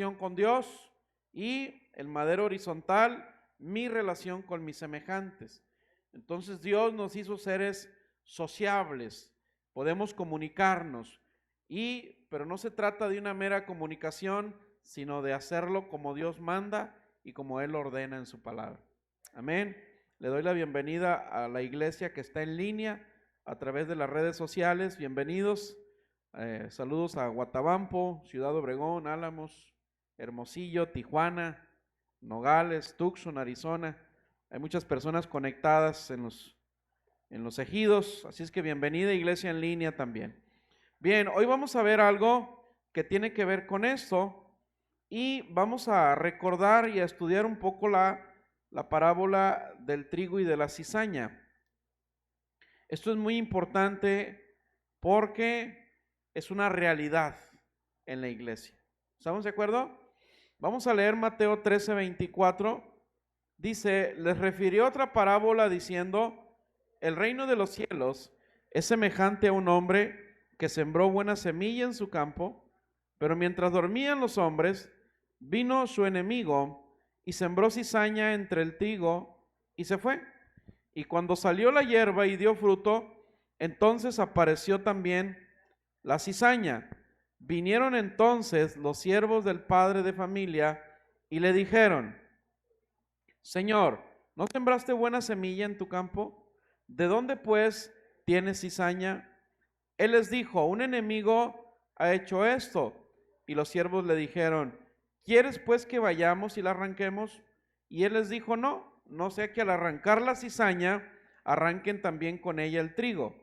relación con Dios, y el madero horizontal, mi relación con mis semejantes. Entonces Dios nos hizo seres sociables, podemos comunicarnos, pero no se trata de una mera comunicación, sino de hacerlo como Dios manda y como Él ordena en su palabra. Amén. Le doy la bienvenida a la iglesia que está en línea a través de las redes sociales. Bienvenidos. Saludos a Guatabampo, Ciudad Obregón, Álamos, Hermosillo, Tijuana, Nogales, Tucson, Arizona. Hay muchas personas conectadas en los ejidos, así es que bienvenida iglesia en línea también. Bien, hoy vamos a ver algo que tiene que ver con esto y vamos a recordar y a estudiar un poco la parábola del trigo y de la cizaña. Esto es muy importante porque es una realidad en la iglesia. ¿Estamos de acuerdo? Vamos a leer Mateo 13:24. Dice, les refirió otra parábola diciendo, el reino de los cielos es semejante a un hombre que sembró buena semilla en su campo, pero mientras dormían los hombres, vino su enemigo y sembró cizaña entre el trigo y se fue. Y cuando salió la hierba y dio fruto, entonces apareció también la cizaña. Vinieron entonces los siervos del padre de familia y le dijeron, Señor, ¿no sembraste buena semilla en tu campo? ¿De dónde pues tienes cizaña? Él les dijo, un enemigo ha hecho esto. Y los siervos le dijeron, ¿quieres pues que vayamos y la arranquemos? Y él les dijo, no sea que al arrancar la cizaña, arranquen también con ella el trigo.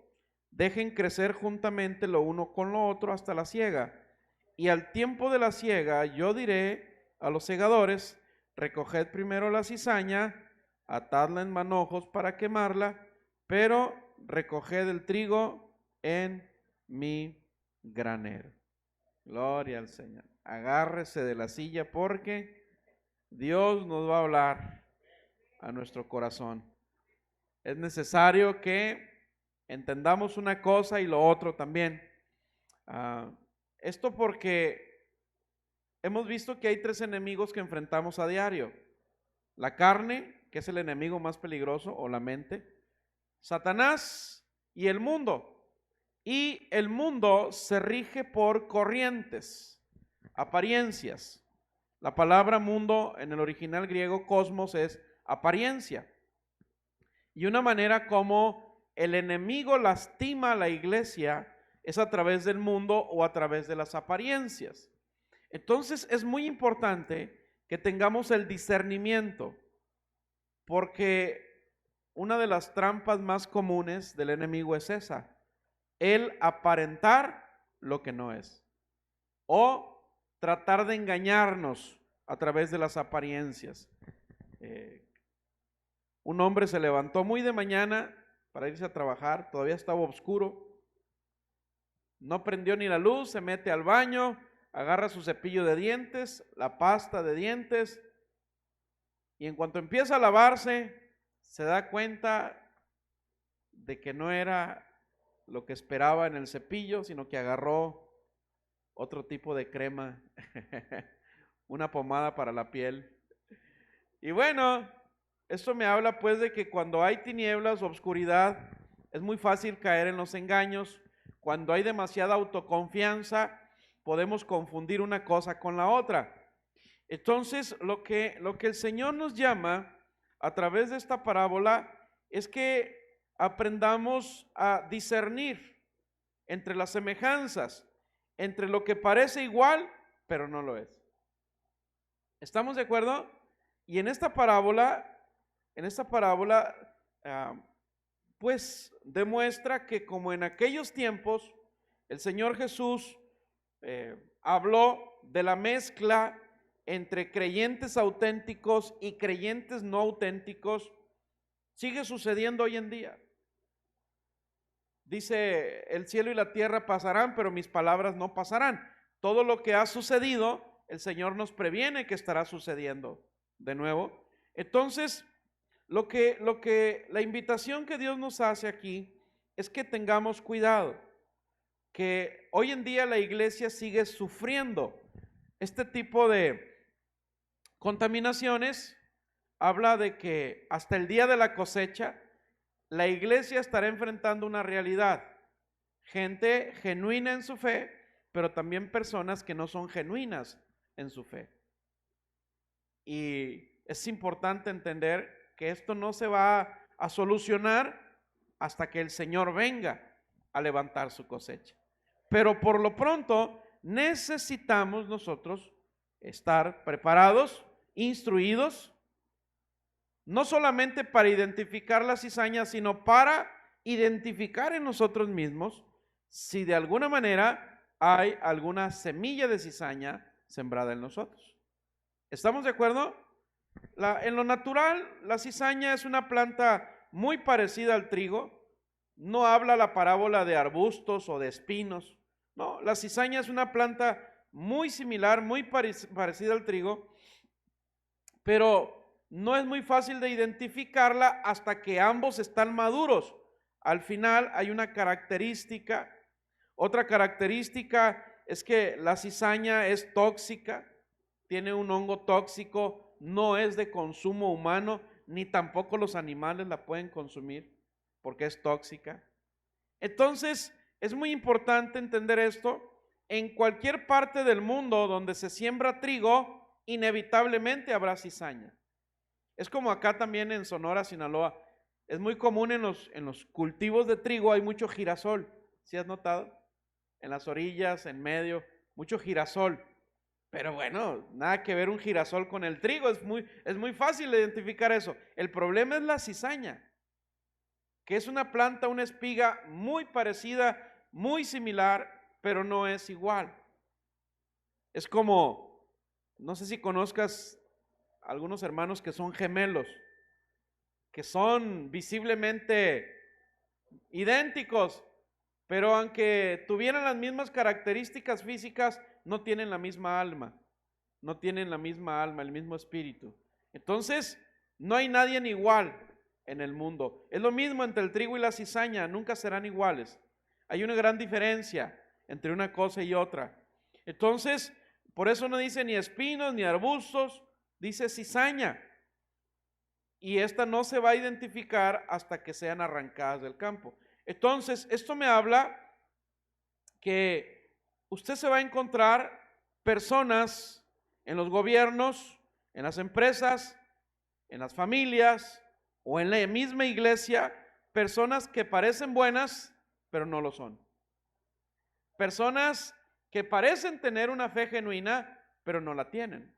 Dejen crecer juntamente lo uno con lo otro hasta la siega. Y al tiempo de la siega yo diré a los segadores, recoged primero la cizaña, atadla en manojos para quemarla, pero recoged el trigo en mi granero. Gloria al Señor. Agárrese de la silla porque Dios nos va a hablar a nuestro corazón. Es necesario que entendamos una cosa y lo otro también. Esto porque hemos visto que hay tres enemigos que enfrentamos a diario. La carne, que es el enemigo más peligroso, o la mente, Satanás y el mundo. Y el mundo se rige por corrientes, apariencias. La palabra mundo en el original griego cosmos es apariencia. Y una manera como el enemigo lastima a la iglesia es a través del mundo o a través de las apariencias. Entonces es muy importante que tengamos el discernimiento, porque una de las trampas más comunes del enemigo es esa, el aparentar lo que no es, o tratar de engañarnos a través de las apariencias. Un hombre se levantó muy de mañana para irse a trabajar, todavía estaba oscuro, no prendió ni la luz, se mete al baño, agarra su cepillo de dientes, la pasta de dientes, y en cuanto empieza a lavarse, se da cuenta de que no era lo que esperaba en el cepillo, sino que agarró otro tipo de crema, una pomada para la piel. Y bueno, esto me habla pues de que cuando hay tinieblas o oscuridad, es muy fácil caer en los engaños. Cuando hay demasiada autoconfianza, podemos confundir una cosa con la otra. Entonces, lo que el Señor nos llama a través de esta parábola es que aprendamos a discernir entre las semejanzas, entre lo que parece igual, pero no lo es. ¿Estamos de acuerdo? Y en esta parábola, pues demuestra que como en aquellos tiempos, el Señor Jesús habló de la mezcla entre creyentes auténticos y creyentes no auténticos, sigue sucediendo hoy en día. Dice, el cielo y la tierra pasarán, pero mis palabras no pasarán. Todo lo que ha sucedido, el Señor nos previene que estará sucediendo de nuevo. Entonces, la invitación que Dios nos hace aquí es que tengamos cuidado, que hoy en día la iglesia sigue sufriendo Este tipo de contaminaciones habla de que hasta el día de la cosecha, la iglesia estará enfrentando una realidad. Gente genuina en su fe, pero también personas que no son genuinas en su fe. Y es importante entender que esto no se va a solucionar hasta que el Señor venga a levantar su cosecha. Pero por lo pronto necesitamos nosotros estar preparados, instruidos, no solamente para identificar la cizaña, sino para identificar en nosotros mismos si de alguna manera hay alguna semilla de cizaña sembrada en nosotros. ¿Estamos de acuerdo? En lo natural, la cizaña es una planta muy parecida al trigo. No habla la parábola de arbustos o de espinos. No, la cizaña es una planta muy similar, muy parecida al trigo, pero no es muy fácil de identificarla hasta que ambos están maduros. Al final hay una característica. Otra característica es que la cizaña es tóxica, tiene un hongo tóxico, no es de consumo humano, ni tampoco los animales la pueden consumir porque es tóxica. Entonces, es muy importante entender esto. En cualquier parte del mundo donde se siembra trigo, inevitablemente habrá cizaña. Es como acá también en Sonora, Sinaloa. Es muy común en los cultivos de trigo, hay mucho girasol. ¿Sí has notado? En las orillas, en medio, mucho girasol. Pero bueno, nada que ver un girasol con el trigo, es muy fácil identificar eso. El problema es la cizaña, que es una planta, una espiga muy parecida, muy similar, pero no es igual. Es como, no sé si conozcas algunos hermanos que son gemelos, que son visiblemente idénticos, pero aunque tuvieran las mismas características físicas, no tienen la misma alma, no tienen la misma alma, el mismo espíritu. Entonces, no hay nadie igual en el mundo. Es lo mismo entre el trigo y la cizaña, nunca serán iguales. Hay una gran diferencia entre una cosa y otra. Entonces, por eso no dice ni espinos ni arbustos, dice cizaña. Y esta no se va a identificar hasta que sean arrancadas del campo. Entonces, esto me habla que usted se va a encontrar personas en los gobiernos, en las empresas, en las familias o en la misma iglesia, personas que parecen buenas, pero no lo son. Personas que parecen tener una fe genuina, pero no la tienen.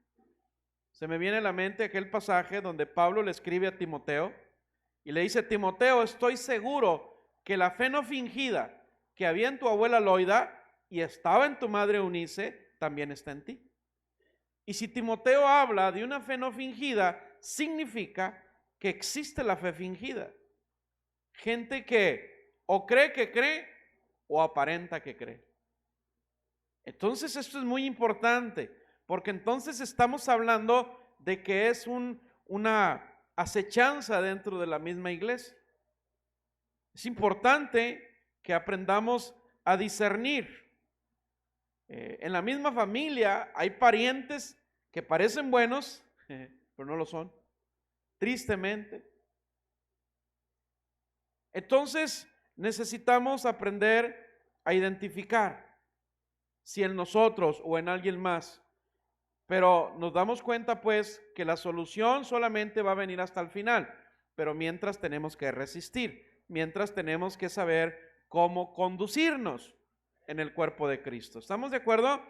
Se me viene a la mente aquel pasaje donde Pablo le escribe a Timoteo y le dice: Timoteo, estoy seguro que la fe no fingida que había en tu abuela Loida y estaba en tu madre Eunice, también está en ti. Y si Timoteo habla de una fe no fingida, significa que existe la fe fingida. Gente que o cree o aparenta que cree. Entonces esto es muy importante, porque entonces estamos hablando de que es una acechanza dentro de la misma iglesia. Es importante que aprendamos a discernir. En la misma familia hay parientes que parecen buenos, pero no lo son, tristemente. Entonces necesitamos aprender a identificar si en nosotros o en alguien más, pero nos damos cuenta pues que la solución solamente va a venir hasta el final, pero mientras tenemos que resistir, mientras tenemos que saber cómo conducirnos en el cuerpo de Cristo. ¿Estamos de acuerdo?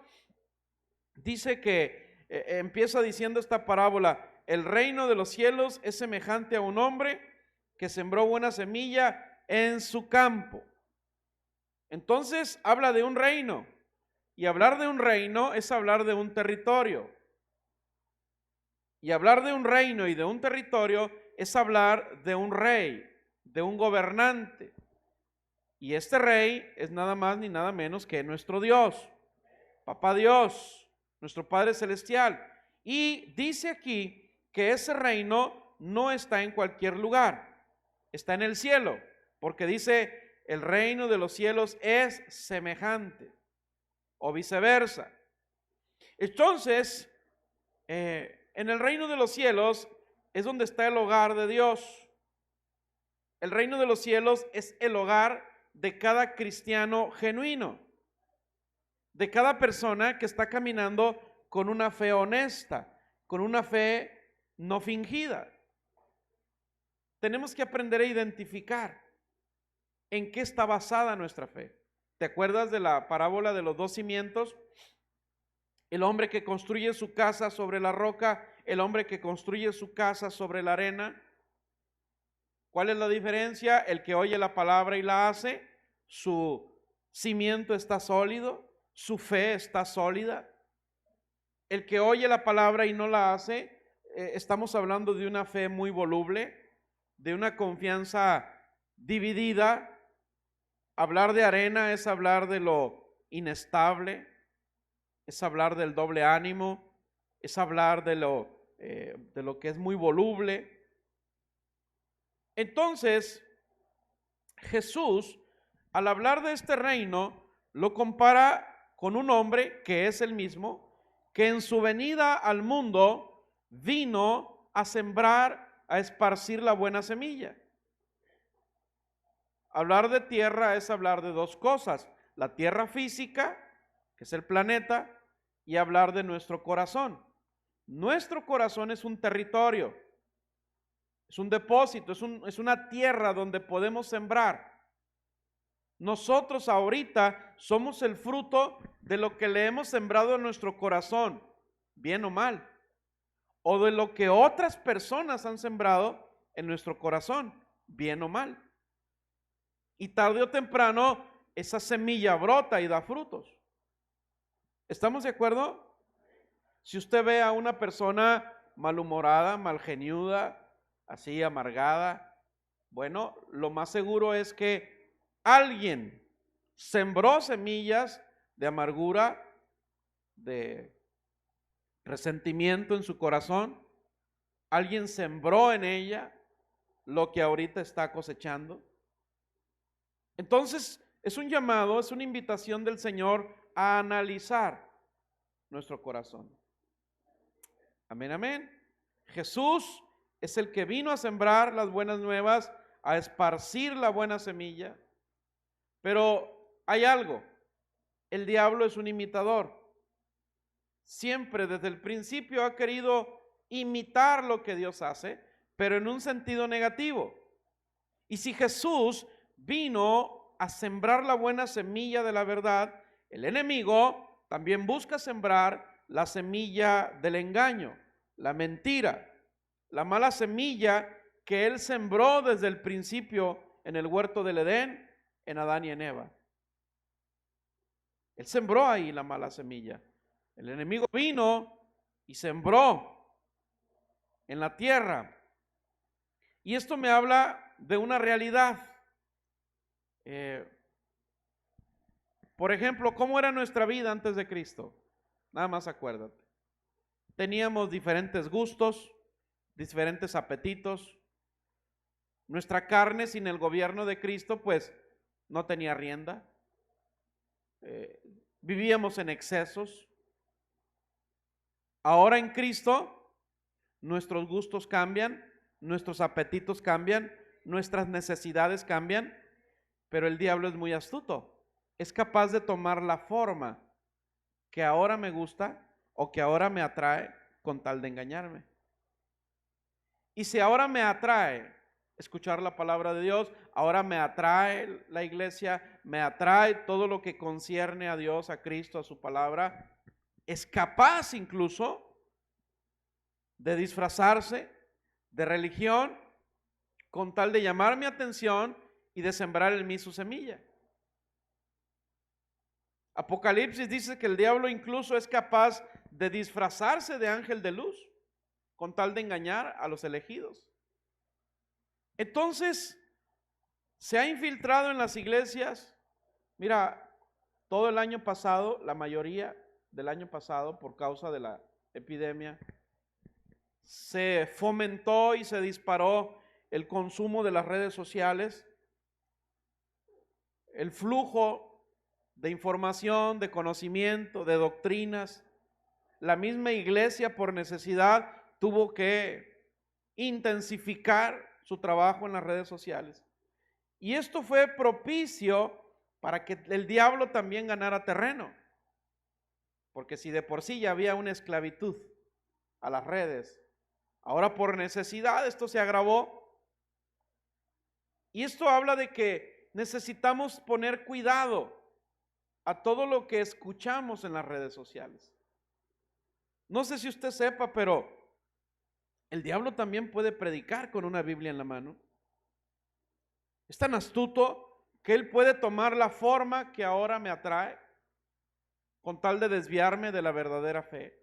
Dice que empieza diciendo esta parábola: el reino de los cielos es semejante a un hombre que sembró buena semilla en su campo. Entonces habla de un reino, y hablar de un reino es hablar de un territorio. Y hablar de un reino y de un territorio es hablar de un rey, de un gobernante. Y este rey es nada más ni nada menos que nuestro Dios, Papá Dios, nuestro Padre Celestial. Y dice aquí que ese reino no está en cualquier lugar, está en el cielo, porque dice: el reino de los cielos es semejante, o viceversa. Entonces, en el reino de los cielos es donde está el hogar de Dios. El reino de los cielos es el hogar de cada cristiano genuino, de cada persona que está caminando con una fe honesta, con una fe no fingida. Tenemos que aprender a identificar en qué está basada nuestra fe. ¿Te acuerdas de la parábola de los dos cimientos? El hombre que construye su casa sobre la roca, el hombre que construye su casa sobre la arena. ¿Cuál es la diferencia? El que oye la palabra y la hace, su cimiento está sólido, su fe está sólida. El que oye la palabra y no la hace, estamos hablando de una fe muy voluble, de una confianza dividida. Hablar de arena es hablar de lo inestable, es hablar del doble ánimo, es hablar de lo que es muy voluble. Entonces, Jesús, al hablar de este reino, lo compara con un hombre que es el mismo, que en su venida al mundo vino a sembrar, a esparcir la buena semilla. Hablar de tierra es hablar de dos cosas: la tierra física, que es el planeta, y hablar de nuestro corazón. Nuestro corazón es un territorio, es un depósito, es una tierra donde podemos sembrar. Nosotros ahorita somos el fruto de lo que le hemos sembrado en nuestro corazón, bien o mal, o de lo que otras personas han sembrado en nuestro corazón, bien o mal. Y tarde o temprano esa semilla brota y da frutos. ¿Estamos de acuerdo? Si usted ve a una persona malhumorada, malgeniuda, así amargada, bueno, lo más seguro es que alguien sembró semillas de amargura, de resentimiento en su corazón. Alguien sembró en ella lo que ahorita está cosechando. Entonces, es un llamado, es una invitación del Señor a analizar nuestro corazón. Amén, amén. Jesús es el que vino a sembrar las buenas nuevas, a esparcir la buena semilla. Pero hay algo: el diablo es un imitador. Siempre desde el principio ha querido imitar lo que Dios hace, pero en un sentido negativo. Y si Jesús vino a sembrar la buena semilla de la verdad, el enemigo también busca sembrar la semilla del engaño, la mentira, la mala semilla que él sembró desde el principio en el huerto del Edén, en Adán y en Eva. Él sembró ahí la mala semilla. El enemigo vino y sembró en la tierra. Y esto me habla de una realidad. Por ejemplo, ¿cómo era nuestra vida antes de Cristo? Nada más acuérdate. Teníamos diferentes gustos, diferentes apetitos. Nuestra carne sin el gobierno de Cristo pues no tenía rienda. Vivíamos en excesos. Ahora en Cristo nuestros gustos cambian, nuestros apetitos cambian, nuestras necesidades cambian, pero el diablo es muy astuto. Es capaz de tomar la forma que ahora me gusta o que ahora me atrae con tal de engañarme. Y si ahora me atrae escuchar la palabra de Dios, ahora me atrae la iglesia, me atrae todo lo que concierne a Dios, a Cristo, a su palabra, es capaz incluso de disfrazarse de religión con tal de llamar mi atención y de sembrar en mí su semilla. Apocalipsis dice que el diablo incluso es capaz de disfrazarse de ángel de luz con tal de engañar a los elegidos. Entonces, se ha infiltrado en las iglesias. Mira, todo el año pasado, la mayoría del año pasado, por causa de la epidemia, se fomentó y se disparó el consumo de las redes sociales, el flujo de información, de conocimiento, de doctrinas, la misma iglesia por necesidad tuvo que intensificar su trabajo en las redes sociales. Y esto fue propicio para que el diablo también ganara terreno. Porque si de por sí ya había una esclavitud a las redes, ahora por necesidad esto se agravó. Y esto habla de que necesitamos poner cuidado a todo lo que escuchamos en las redes sociales. No sé si usted sepa, pero el diablo también puede predicar con una Biblia en la mano. Es tan astuto que él puede tomar la forma que ahora me atrae con tal de desviarme de la verdadera fe.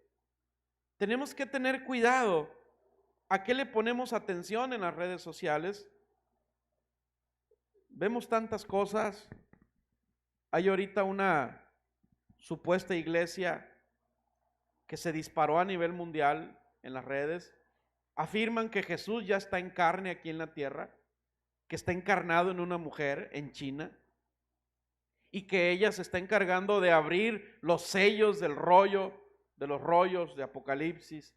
Tenemos que tener cuidado a qué le ponemos atención en las redes sociales. Vemos tantas cosas. Hay ahorita una supuesta iglesia que se disparó a nivel mundial en las redes. Afirman que Jesús ya está en carne aquí en la tierra, que está encarnado en una mujer en China y que ella se está encargando de abrir los sellos del rollo, de los rollos de Apocalipsis.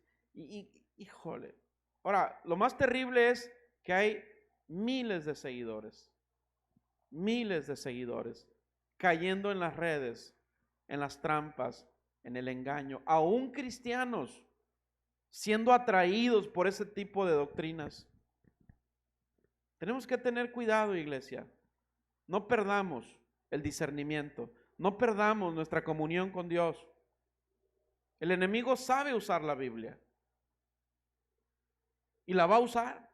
Híjole. Ahora, lo más terrible es que hay miles de seguidores cayendo en las redes, en las trampas, en el engaño, aún cristianos siendo atraídos por ese tipo de doctrinas. Tenemos que tener cuidado, iglesia. No perdamos el discernimiento, no perdamos nuestra comunión con Dios. El enemigo sabe usar la Biblia y la va a usar.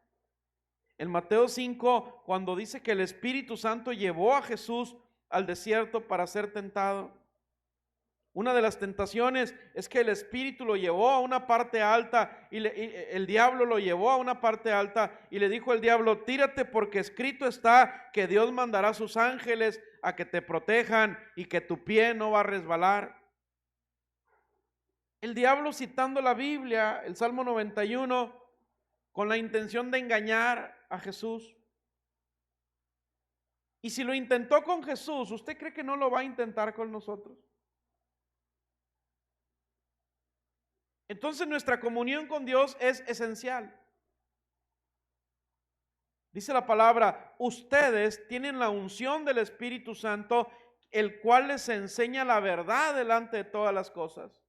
En Mateo 5, cuando dice que el Espíritu Santo llevó a Jesús al desierto para ser tentado, una de las tentaciones es que el Espíritu lo llevó a una parte alta y el diablo lo llevó a una parte alta y le dijo el diablo: tírate, porque escrito está que Dios mandará a sus ángeles a que te protejan y que tu pie no va a resbalar. El diablo, citando la Biblia, el Salmo 91, con la intención de engañar a Jesús. Y si lo intentó con Jesús, ¿usted cree que no lo va a intentar con nosotros? Entonces nuestra comunión con Dios es esencial. Dice la palabra: ustedes tienen la unción del Espíritu Santo, el cual les enseña la verdad delante de todas las cosas.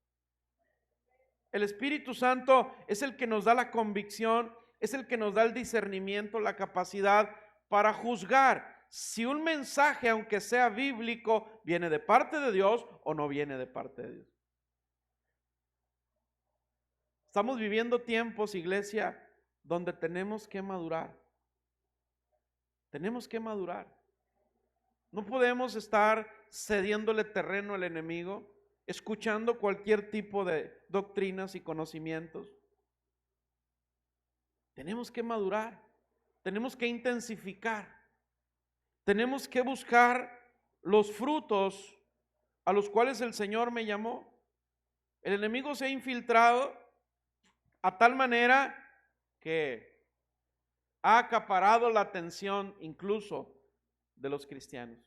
El Espíritu Santo es el que nos da la convicción, es el que nos da el discernimiento, la capacidad para juzgar si un mensaje, aunque sea bíblico, viene de parte de Dios o no viene de parte de Dios. Estamos viviendo tiempos, iglesia, donde tenemos que madurar. Tenemos que madurar. No podemos estar cediéndole terreno al enemigo, escuchando cualquier tipo de doctrinas y conocimientos. Tenemos que madurar, tenemos que intensificar, tenemos que buscar los frutos a los cuales el Señor me llamó. El enemigo se ha infiltrado a tal manera que ha acaparado la atención incluso de los cristianos.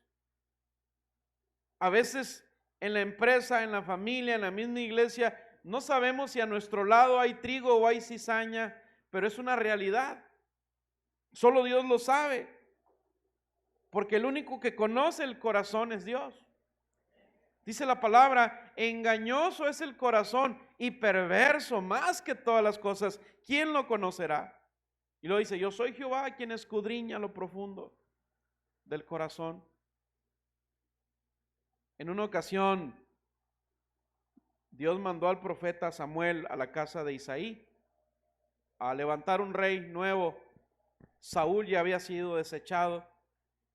A veces en la empresa, en la familia, en la misma iglesia, no sabemos si a nuestro lado hay trigo o hay cizaña, pero es una realidad. Solo Dios lo sabe, porque el único que conoce el corazón es Dios. Dice la palabra: engañoso es el corazón y perverso más que todas las cosas. ¿Quién lo conocerá? Y luego dice: yo soy Jehová quien escudriña lo profundo del corazón. En una ocasión, Dios mandó al profeta Samuel a la casa de Isaí a levantar un rey nuevo. Saúl ya había sido desechado.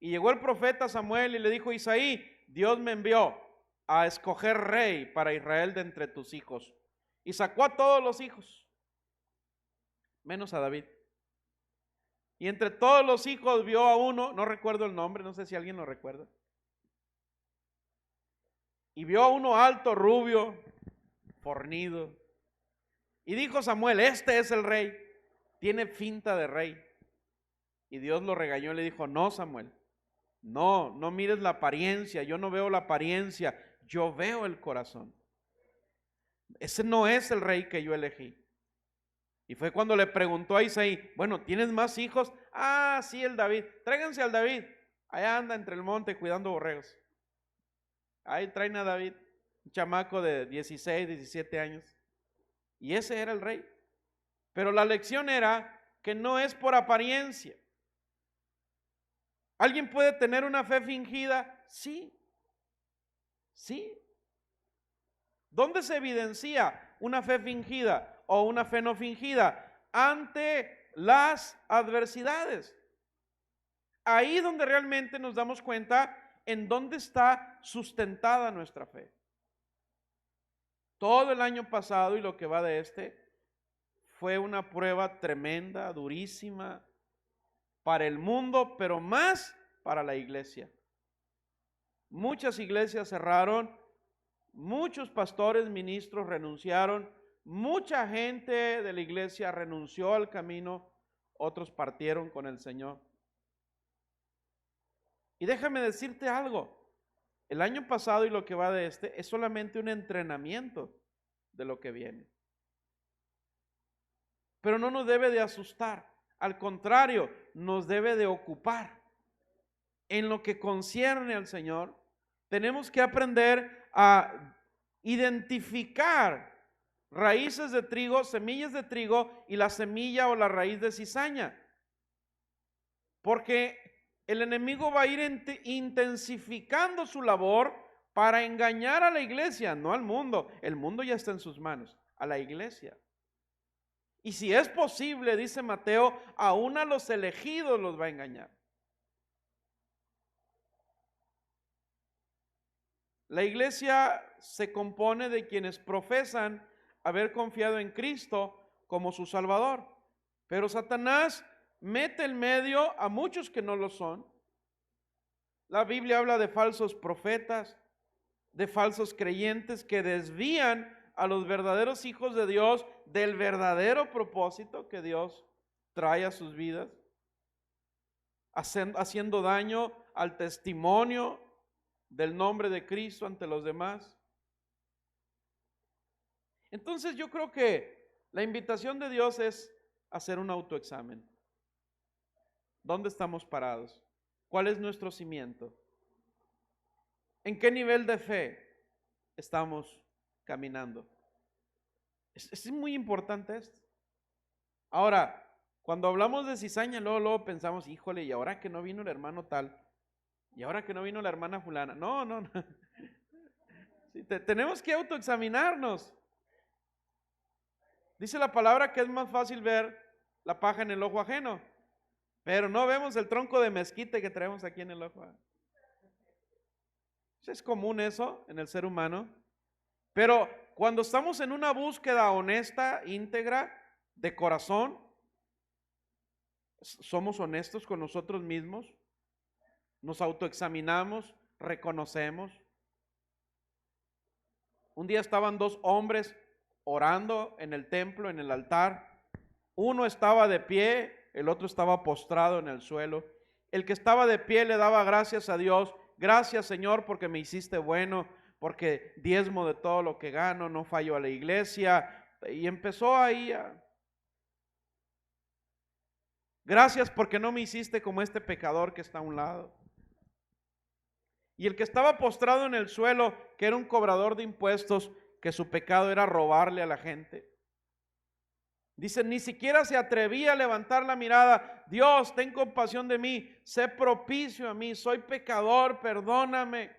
Y llegó el profeta Samuel y le dijo: Isaí, Dios me envió a escoger rey para Israel de entre tus hijos. Y sacó a todos los hijos, menos a David. Y entre todos los hijos vio a uno, no recuerdo el nombre, no sé si alguien lo recuerda. Y vio a uno alto, rubio, fornido. Y dijo Samuel: este es el rey, tiene finta de rey. Y Dios lo regañó y le dijo: no, Samuel, no mires la apariencia, yo no veo la apariencia, yo veo el corazón. Ese no es el rey que yo elegí. Y fue cuando le preguntó a Isaí, bueno, ¿tienes más hijos? Ah, sí, el David. Tráiganse al David. Allá anda entre el monte cuidando borregos. Ahí traen a David, un chamaco de 16, 17 años. Y ese era el rey. Pero la lección era que no es por apariencia. ¿Alguien puede tener una fe fingida? Sí. Sí. ¿Dónde se evidencia una fe fingida o una fe no fingida? Ante las adversidades. Ahí donde realmente nos damos cuenta en dónde está sustentada nuestra fe. Todo el año pasado y lo que va de este fue una prueba tremenda, durísima para el mundo, pero más para la iglesia. Muchas iglesias cerraron, muchos pastores, ministros renunciaron, mucha gente de la iglesia renunció al camino, otros partieron con el Señor. Y déjame decirte algo, el año pasado y lo que va de este es solamente un entrenamiento de lo que viene. Pero no nos debe de asustar, al contrario, nos debe de ocupar. En lo que concierne al Señor, tenemos que aprender a identificar raíces de trigo, semillas de trigo y la semilla o la raíz de cizaña. Porque el enemigo va a ir intensificando su labor para engañar a la iglesia, no al mundo. El mundo ya está en sus manos, a la iglesia. Y si es posible, dice Mateo, aún a los elegidos los va a engañar. La iglesia se compone de quienes profesan haber confiado en Cristo como su Salvador. Pero Satanás mete en medio a muchos que no lo son. La Biblia habla de falsos profetas, de falsos creyentes que desvían a los verdaderos hijos de Dios del verdadero propósito que Dios trae a sus vidas, haciendo daño al testimonio del nombre de Cristo ante los demás. Entonces yo creo que la invitación de Dios es hacer un autoexamen. ¿Dónde estamos parados? ¿Cuál es nuestro cimiento? ¿En qué nivel de fe estamos caminando? Es muy importante esto. Ahora, cuando hablamos de cizaña, luego pensamos, híjole, ¿y ahora que no vino el hermano tal? ¿Y ahora que no vino la hermana fulana? No. Sí, tenemos que autoexaminarnos. Dice la palabra que es más fácil ver la paja en el ojo ajeno, pero no vemos el tronco de mezquite que traemos aquí en el ojo. Es común eso en el ser humano, pero cuando estamos en una búsqueda honesta, íntegra, de corazón, somos honestos con nosotros mismos, nos autoexaminamos, reconocemos. Un día estaban dos hombres orando en el templo, en el altar. Uno estaba de pie, el otro estaba postrado en el suelo. El que estaba de pie le daba gracias a Dios. Gracias, Señor, porque me hiciste bueno, porque diezmo de todo lo que gano, no fallo a la iglesia. Y empezó ahí gracias porque no me hiciste como este pecador que está a un lado. Y el que estaba postrado en el suelo, que era un cobrador de impuestos, que su pecado era robarle a la gente. Dice, ni siquiera se atrevía a levantar la mirada. Dios, ten compasión de mí, sé propicio a mí, soy pecador, perdóname.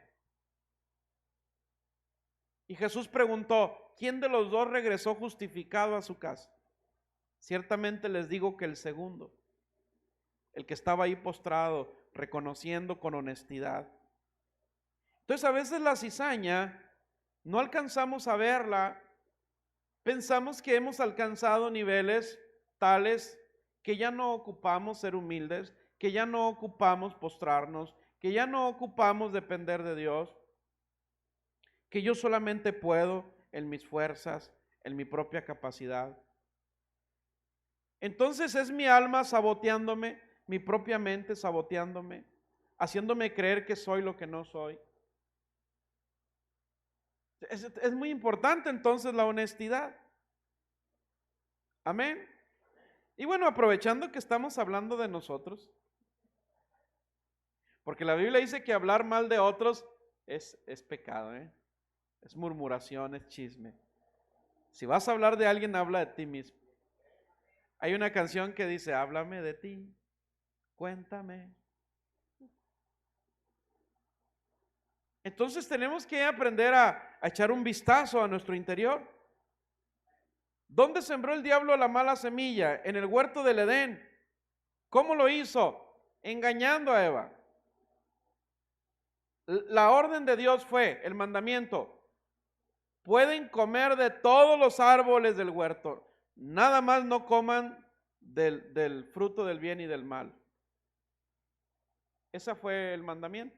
Y Jesús preguntó, ¿quién de los dos regresó justificado a su casa? Ciertamente les digo que el segundo, el que estaba ahí postrado, reconociendo con honestidad. Entonces a veces la cizaña no alcanzamos a verla, pensamos que hemos alcanzado niveles tales que ya no ocupamos ser humildes, que ya no ocupamos postrarnos, que ya no ocupamos depender de Dios, que yo solamente puedo en mis fuerzas, en mi propia capacidad. Entonces es mi alma saboteándome, mi propia mente saboteándome, haciéndome creer que soy lo que no soy. Es muy importante entonces la honestidad. Amén. Y bueno, aprovechando que estamos hablando de nosotros, porque la Biblia dice que hablar mal de otros es pecado, ¿eh? Es murmuración, es chisme. Si vas a hablar de alguien, habla de ti mismo. Hay una canción que dice, háblame de ti, cuéntame. Entonces tenemos que aprender a echar un vistazo a nuestro interior. ¿Dónde sembró el diablo la mala semilla? En el huerto del Edén. ¿Cómo lo hizo? Engañando a Eva. La orden de Dios fue, el mandamiento, pueden comer de todos los árboles del huerto, nada más no coman del fruto del bien y del mal. Ese fue el mandamiento.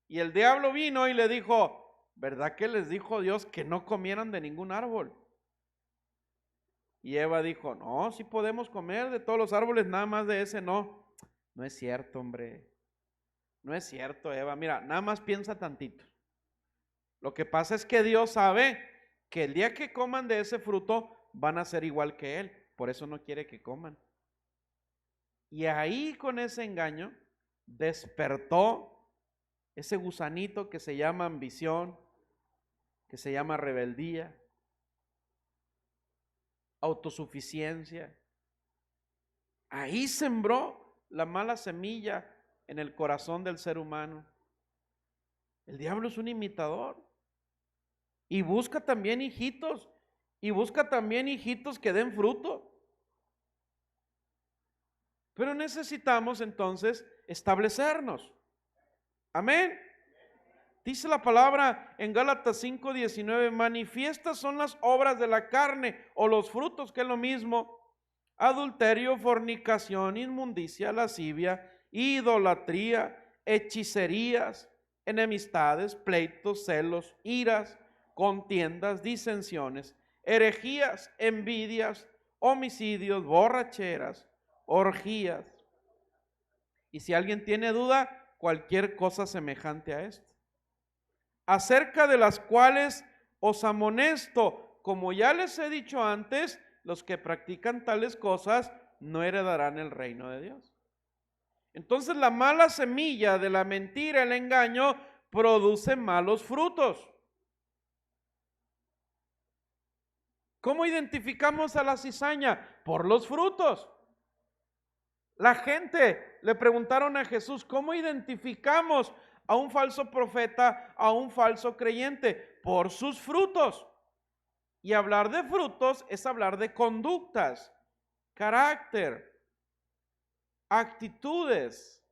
Y el diablo vino y le dijo, ¿verdad que les dijo Dios que no comieran de ningún árbol? Y Eva dijo, no, sí podemos comer de todos los árboles, nada más de ese no. No es cierto, hombre. No es cierto, Eva. Mira, nada más piensa tantito. Lo que pasa es que Dios sabe que el día que coman de ese fruto van a ser igual que Él. Por eso no quiere que coman. Y ahí con ese engaño despertó ese gusanito que se llama ambición, que se llama rebeldía, autosuficiencia. Ahí sembró la mala semilla en el corazón del ser humano. El diablo es un imitador. Y busca también hijitos. Y busca también hijitos que den fruto. Pero necesitamos entonces establecernos. Amén. Dice la palabra en Gálatas 5:19, manifiestas son las obras de la carne o los frutos, que es lo mismo: adulterio, fornicación, inmundicia, lascivia, idolatría, hechicerías, enemistades, pleitos, celos, iras, contiendas, disensiones, herejías, envidias, homicidios, borracheras, orgías. Y si alguien tiene duda, cualquier cosa semejante a esto, acerca de las cuales os amonesto, como ya les he dicho antes, los que practican tales cosas no heredarán el reino de Dios. Entonces la mala semilla de la mentira, el engaño, produce malos frutos. ¿Cómo identificamos a la cizaña? Por los frutos. La gente le preguntaron a Jesús, ¿cómo identificamos a un falso profeta, a un falso creyente? Por sus frutos. Y hablar de frutos es hablar de conductas, carácter, actitudes.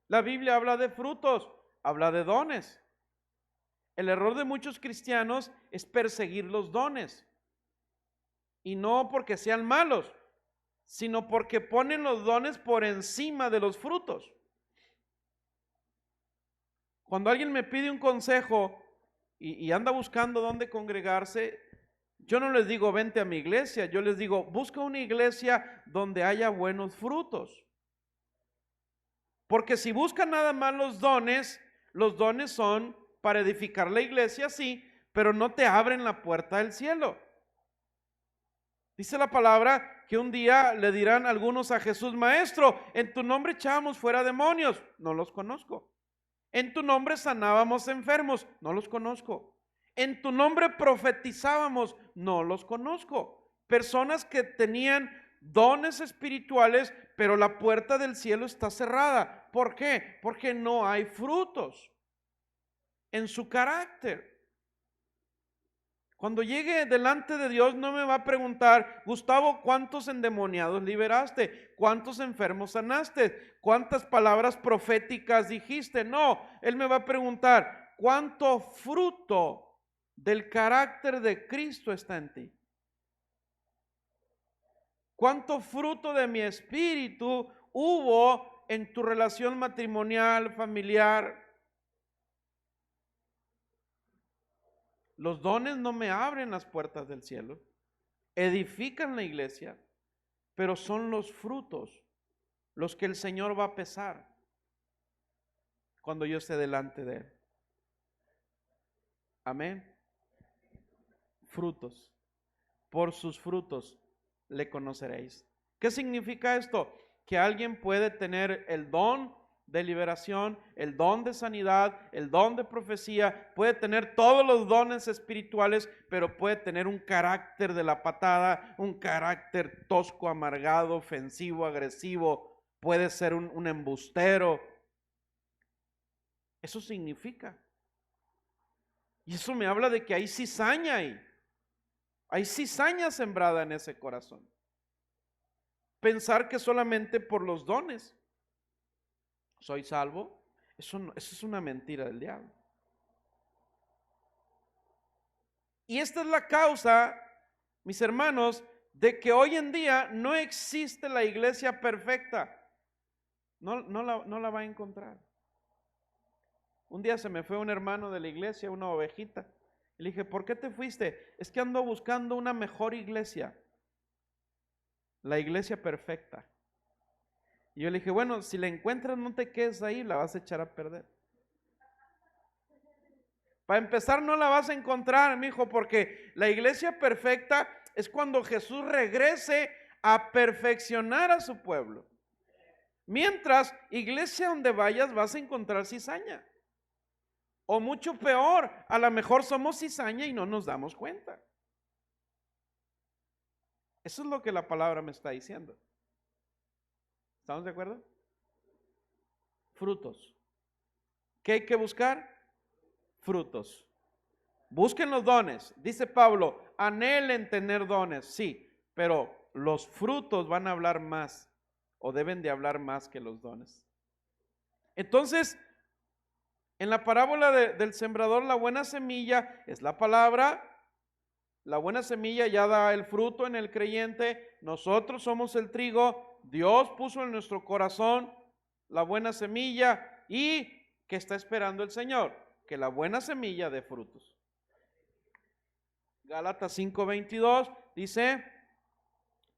La Biblia habla de frutos, habla de dones. El error de muchos cristianos es perseguir los dones. Y no porque sean malos, sino porque ponen los dones por encima de los frutos. Cuando alguien me pide un consejo y anda buscando dónde congregarse, yo no les digo vente a mi iglesia, yo les digo busca una iglesia donde haya buenos frutos. Porque si buscan nada más los dones son para edificar la iglesia, sí, pero no te abren la puerta del cielo. Dice la palabra que un día le dirán algunos a Jesús, maestro, en tu nombre echábamos fuera demonios, no los conozco. En tu nombre sanábamos enfermos, no los conozco. En tu nombre profetizábamos, no los conozco. Personas que tenían dones espirituales, pero la puerta del cielo está cerrada. ¿Por qué? Porque no hay frutos en su carácter. Cuando llegue delante de Dios no me va a preguntar, Gustavo, ¿cuántos endemoniados liberaste? ¿Cuántos enfermos sanaste? ¿Cuántas palabras proféticas dijiste? No, Él me va a preguntar, ¿cuánto fruto del carácter de Cristo está en ti? ¿Cuánto fruto de mi espíritu hubo en tu relación matrimonial, familiar? Los dones no me abren las puertas del cielo, edifican la iglesia, pero son los frutos los que el Señor va a pesar. cuando yo esté delante de Él. Amén. Frutos. Por sus frutos le conoceréis. ¿Qué significa esto? Que alguien puede tener el don de liberación, el don de sanidad, el don de profecía, puede tener todos los dones espirituales, pero puede tener un carácter de la patada, un carácter tosco, amargado, ofensivo, agresivo, puede ser un embustero. Eso significa. Y eso me habla de que hay cizaña ahí. Hay cizaña sembrada en ese corazón. Pensar que solamente por los dones soy salvo, eso es una mentira del diablo. Y esta es la causa, mis hermanos, de que hoy en día no existe la iglesia perfecta. No la va a encontrar. Un día se me fue un hermano de la iglesia, una ovejita. Y le dije, ¿por qué te fuiste? Es que ando buscando una mejor iglesia. La iglesia perfecta. Y yo le dije, bueno, si la encuentras no te quedes ahí, la vas a echar a perder. Para empezar no la vas a encontrar, mi hijo, porque la iglesia perfecta es cuando Jesús regrese a perfeccionar a su pueblo. Mientras, iglesia donde vayas vas a encontrar cizaña. O mucho peor, a lo mejor somos cizaña y no nos damos cuenta. Eso es lo que la palabra me está diciendo. ¿Estamos de acuerdo? Frutos. ¿Qué hay que buscar? Frutos. Busquen los dones. Dice Pablo, anhelen tener dones, sí, pero los frutos van a hablar más o deben de hablar más que los dones. Entonces, en la parábola del sembrador, la buena semilla es la palabra. La buena semilla ya da el fruto en el creyente. Nosotros somos el trigo. Dios puso en nuestro corazón la buena semilla. ¿Y qué está esperando el Señor? Que la buena semilla dé frutos. Gálatas 5:22 dice,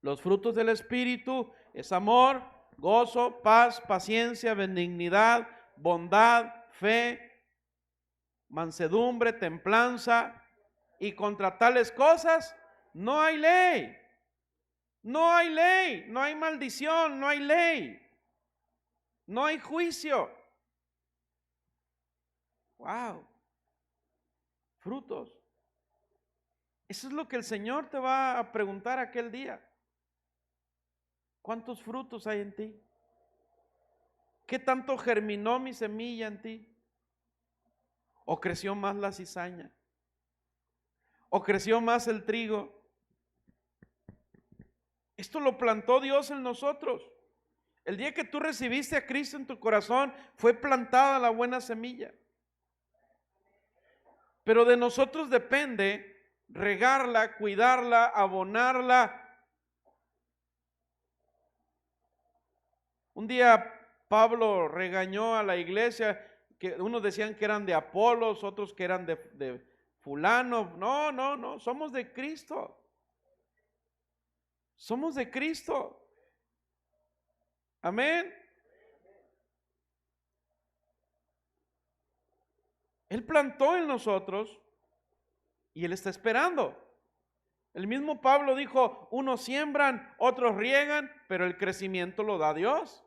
los frutos del Espíritu es amor, gozo, paz, paciencia, benignidad, bondad, fe, mansedumbre, templanza, y contra tales cosas no hay ley. No hay ley, no hay maldición, no hay ley. No hay juicio. Wow. Frutos. Eso es lo que el Señor te va a preguntar aquel día. ¿Cuántos frutos hay en ti? ¿Qué tanto germinó mi semilla en ti? ¿O creció más la cizaña? ¿O creció más el trigo? Esto lo plantó Dios en nosotros. El día que tú recibiste a Cristo en tu corazón, fue plantada la buena semilla. Pero de nosotros depende regarla, cuidarla, abonarla. Un día Pablo regañó a la iglesia, que unos decían que eran de Apolos, otros que eran de fulano. No, somos de Cristo. Somos de Cristo. Amén. Él plantó en nosotros y Él está esperando. El mismo Pablo dijo, unos siembran, otros riegan, pero el crecimiento lo da Dios.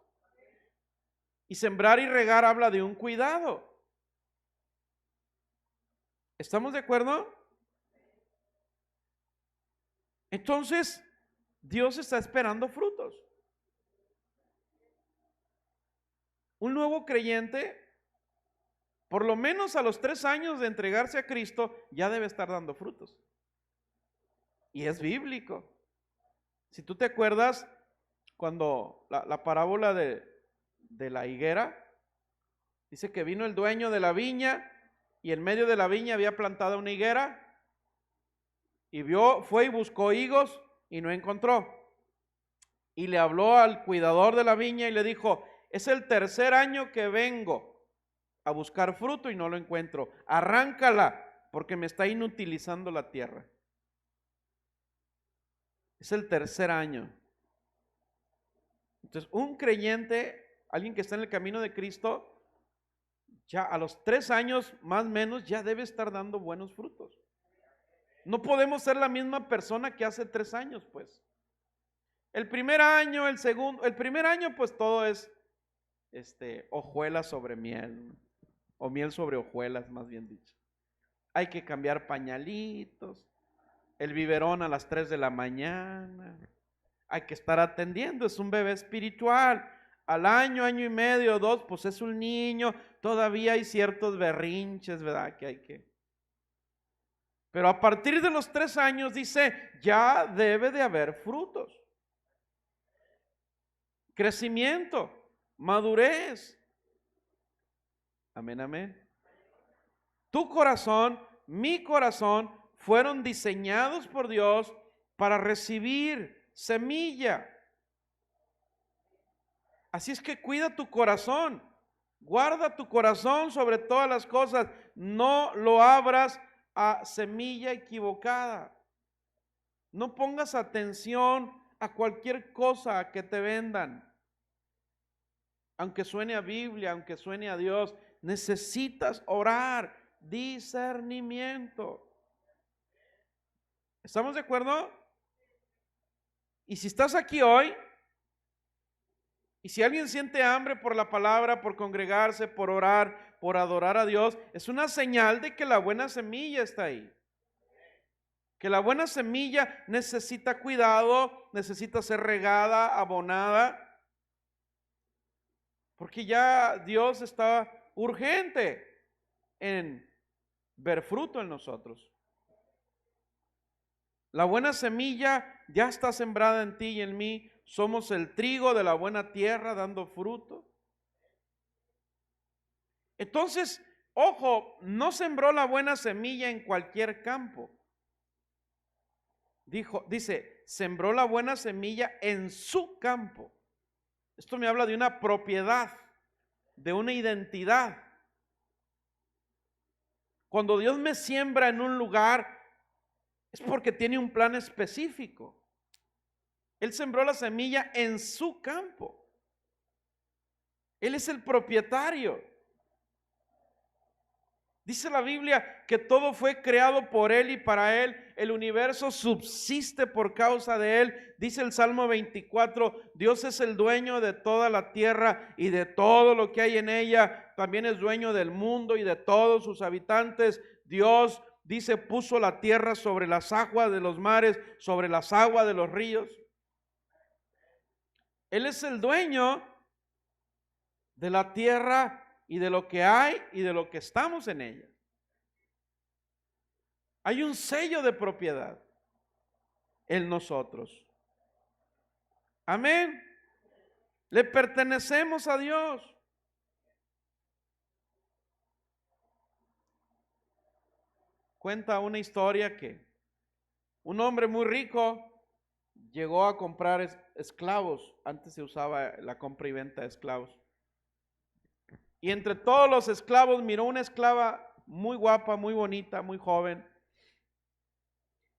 Y sembrar y regar habla de un cuidado. ¿Estamos de acuerdo? Entonces, Dios está esperando frutos. Un nuevo creyente, por lo menos a los 3 años de entregarse a Cristo, ya debe estar dando frutos. Y es bíblico. Si tú te acuerdas, cuando la parábola de la higuera, dice que vino el dueño de la viña y en medio de la viña había plantada una higuera y fue y buscó higos y no encontró. Y le habló al cuidador de la viña y le dijo, es el 3er año que vengo a buscar fruto y no lo encuentro. Arráncala porque me está inutilizando la tierra. Es el 3er año. Entonces, un creyente, alguien que está en el camino de Cristo, ya a los 3 años más o menos ya debe estar dando buenos frutos. No podemos ser la misma persona que hace 3 años, pues. El primer año, el segundo, el primer año pues todo es hojuelas sobre miel, o miel sobre hojuelas, más bien dicho. Hay que cambiar pañalitos, el biberón a las 3 de la mañana. Hay que estar atendiendo, es un bebé espiritual. Al año, año y medio, 2, pues es un niño, todavía hay ciertos berrinches, ¿verdad? Que hay que... Pero a partir de los 3 años dice, ya debe de haber frutos. Crecimiento, madurez. Amén, amén. Tu corazón, mi corazón, fueron diseñados por Dios para recibir semilla. Así es que cuida tu corazón, guarda tu corazón sobre todas las cosas, no lo abras a semilla equivocada. No pongas atención a cualquier cosa que te vendan. Aunque suene a Biblia, aunque suene a Dios, necesitas orar, discernimiento. ¿Estamos de acuerdo? Y si estás aquí hoy, y si alguien siente hambre por la palabra, por congregarse, por orar, por adorar a Dios, es una señal de que la buena semilla está ahí. Que la buena semilla necesita cuidado, necesita ser regada, abonada, porque ya Dios está urgente en ver fruto en nosotros. La buena semilla ya está sembrada en ti y en mí. Somos el trigo de la buena tierra dando fruto. Entonces, ojo, no sembró la buena semilla en cualquier campo. Dice, sembró la buena semilla en su campo. Esto me habla de una propiedad, de una identidad. Cuando Dios me siembra en un lugar, es porque tiene un plan específico. Él sembró la semilla en su campo. Él es el propietario. Dice la Biblia que todo fue creado por Él y para Él. El universo subsiste por causa de Él. Dice el Salmo 24, Dios es el dueño de toda la tierra y de todo lo que hay en ella. También es dueño del mundo y de todos sus habitantes. Dios, dice, puso la tierra sobre las aguas de los mares, sobre las aguas de los ríos. Él es el dueño de la tierra y de lo que hay y de lo que estamos en ella. Hay un sello de propiedad en nosotros. Amén. Le pertenecemos a Dios. Cuenta una historia que un hombre muy rico llegó a comprar esclavos. Antes se usaba la compra y venta de esclavos. Y entre todos los esclavos miró una esclava muy guapa, muy bonita, muy joven.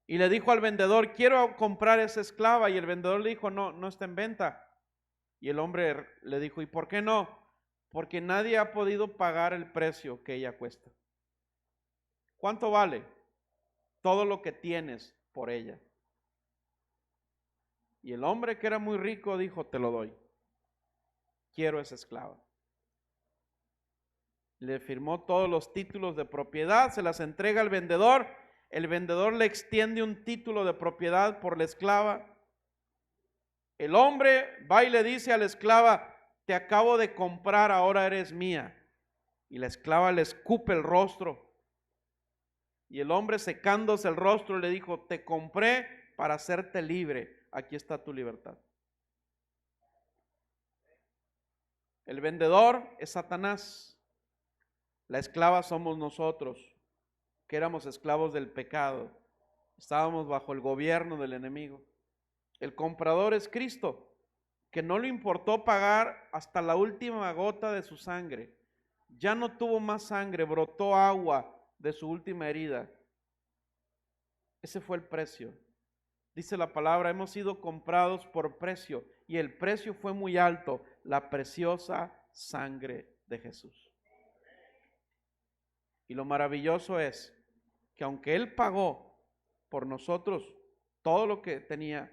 Y le dijo al vendedor, quiero comprar esa esclava. Y el vendedor le dijo, no, no está en venta. Y el hombre le dijo, ¿y por qué no? Porque nadie ha podido pagar el precio que ella cuesta. ¿Cuánto vale? Todo lo que tienes por ella. Y el hombre, que era muy rico, dijo, te lo doy. Quiero esa esclava. Le firmó todos los títulos de propiedad, se las entrega al vendedor. El vendedor le extiende un título de propiedad por la esclava. El hombre va y le dice a la esclava, te acabo de comprar, ahora eres mía. Y la esclava le escupe el rostro. Y el hombre, secándose el rostro, le dijo, te compré para hacerte libre. Aquí está tu libertad. El vendedor es Satanás. La esclava somos nosotros, que éramos esclavos del pecado. Estábamos bajo el gobierno del enemigo. El comprador es Cristo, que no le importó pagar hasta la última gota de su sangre. Ya no tuvo más sangre, brotó agua de su última herida. Ese fue el precio. Dice la palabra, hemos sido comprados por precio, y el precio fue muy alto, la preciosa sangre de Jesús. Y lo maravilloso es que aunque Él pagó por nosotros todo lo que tenía,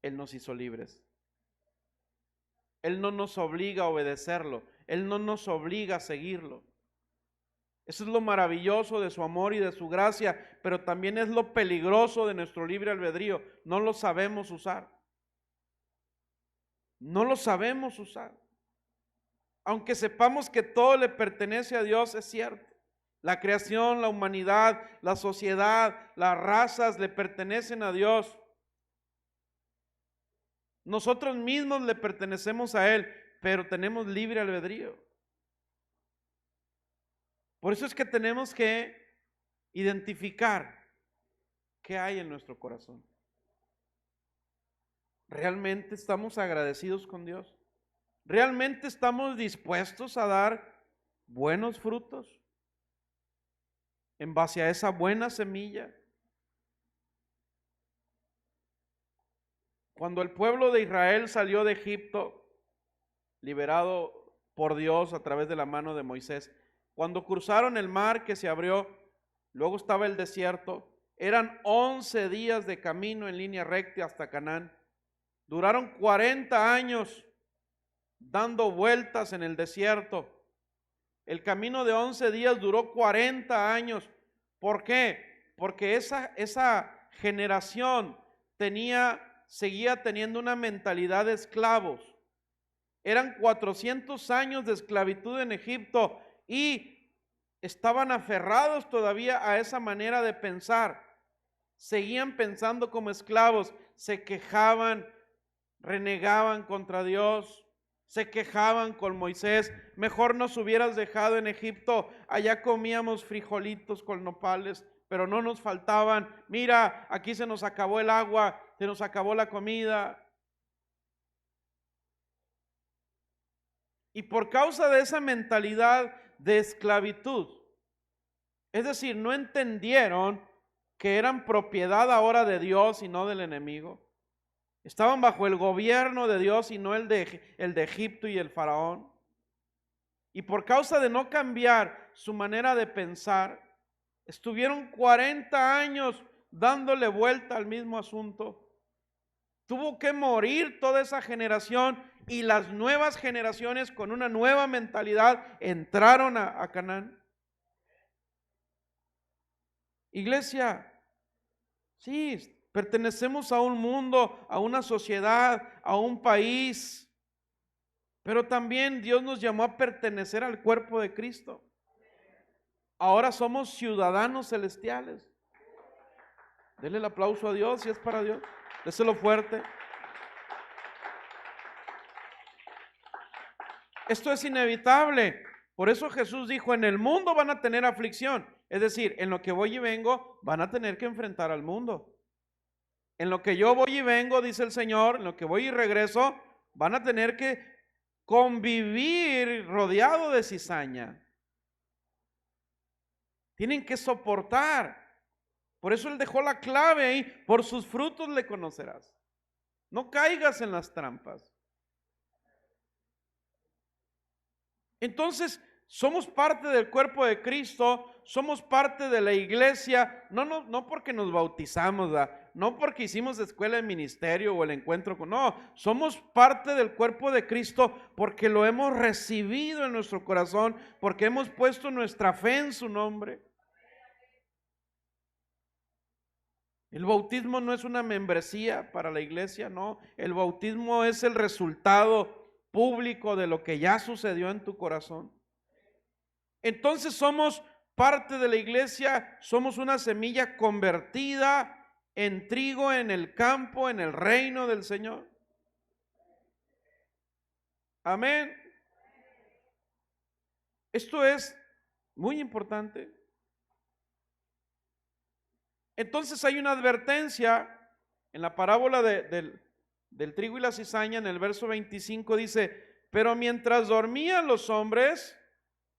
Él nos hizo libres. Él no nos obliga a obedecerlo, Él no nos obliga a seguirlo. Eso es lo maravilloso de su amor y de su gracia, pero también es lo peligroso de nuestro libre albedrío. No lo sabemos usar. No lo sabemos usar. Aunque sepamos que todo le pertenece a Dios, es cierto. La creación, la humanidad, la sociedad, las razas le pertenecen a Dios. Nosotros mismos le pertenecemos a Él, pero tenemos libre albedrío. Por eso es que tenemos que identificar qué hay en nuestro corazón. ¿Realmente estamos agradecidos con Dios? ¿Realmente estamos dispuestos a dar buenos frutos en base a esa buena semilla? Cuando el pueblo de Israel salió de Egipto, liberado por Dios a través de la mano de Moisés, cuando cruzaron el mar que se abrió, luego estaba el desierto, eran 11 días de camino en línea recta hasta Canaán. Duraron 40 años dando vueltas en el desierto. El camino de 11 días duró 40 años. ¿Por qué? Porque esa generación seguía teniendo una mentalidad de esclavos. Eran 400 años de esclavitud en Egipto y estaban aferrados todavía a esa manera de pensar. Seguían pensando como esclavos, se quejaban, renegaban contra Dios, se quejaban con Moisés. Mejor nos hubieras dejado en Egipto, allá comíamos frijolitos con nopales, pero no nos faltaban. Mira, aquí se nos acabó el agua, se nos acabó la comida. Y por causa de esa mentalidad de esclavitud, es decir, no entendieron que eran propiedad ahora de Dios y no del enemigo. Estaban bajo el gobierno de Dios y no el de Egipto y el faraón. Y por causa de no cambiar su manera de pensar, estuvieron 40 años dándole vuelta al mismo asunto. Tuvo que morir toda esa generación y las nuevas generaciones con una nueva mentalidad entraron a Canaán. Iglesia, sí, pertenecemos a un mundo, a una sociedad, a un país, pero también Dios nos llamó a pertenecer al cuerpo de Cristo. Ahora somos ciudadanos celestiales. Denle el aplauso a Dios si es para Dios. Déselo fuerte. Esto es inevitable. Por eso Jesús dijo, en el mundo van a tener aflicción. Es decir, en lo que voy y vengo, van a tener que enfrentar al mundo. En lo que yo voy y vengo, dice el Señor, en lo que voy y regreso, van a tener que convivir rodeado de cizaña. Tienen que soportar. Por eso Él dejó la clave ahí, por sus frutos le conocerás. No caigas en las trampas. Entonces, somos parte del cuerpo de Cristo, somos parte de la iglesia, no porque nos bautizamos, ¿verdad? No porque hicimos escuela de ministerio o el encuentro no, somos parte del cuerpo de Cristo porque lo hemos recibido en nuestro corazón, porque hemos puesto nuestra fe en su nombre. El bautismo no es una membresía para la iglesia, no, el bautismo es el resultado público de lo que ya sucedió en tu corazón. Entonces somos parte de la iglesia, somos una semilla convertida en trigo en el campo, en el reino del Señor. Amén. Esto es muy importante. Entonces hay una advertencia en la parábola del trigo y la cizaña, en el verso 25 dice, pero mientras dormían los hombres,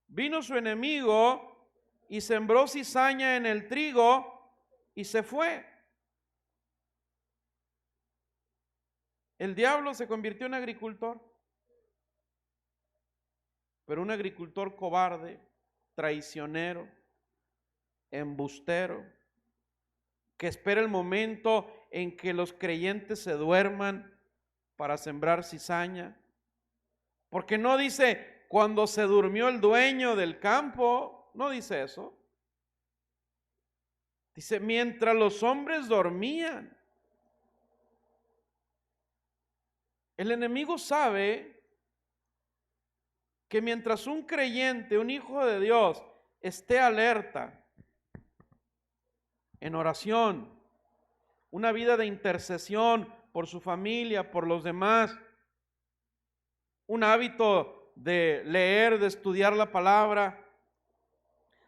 vino su enemigo y sembró cizaña en el trigo y se fue. El diablo se convirtió en agricultor, pero un agricultor cobarde, traicionero, embustero, que espera el momento en que los creyentes se duerman para sembrar cizaña. Porque no dice cuando se durmió el dueño del campo, no dice eso. Dice mientras los hombres dormían. El enemigo sabe que mientras un creyente, un hijo de Dios, esté alerta, en oración, una vida de intercesión por su familia, por los demás, un hábito de leer, de estudiar la palabra,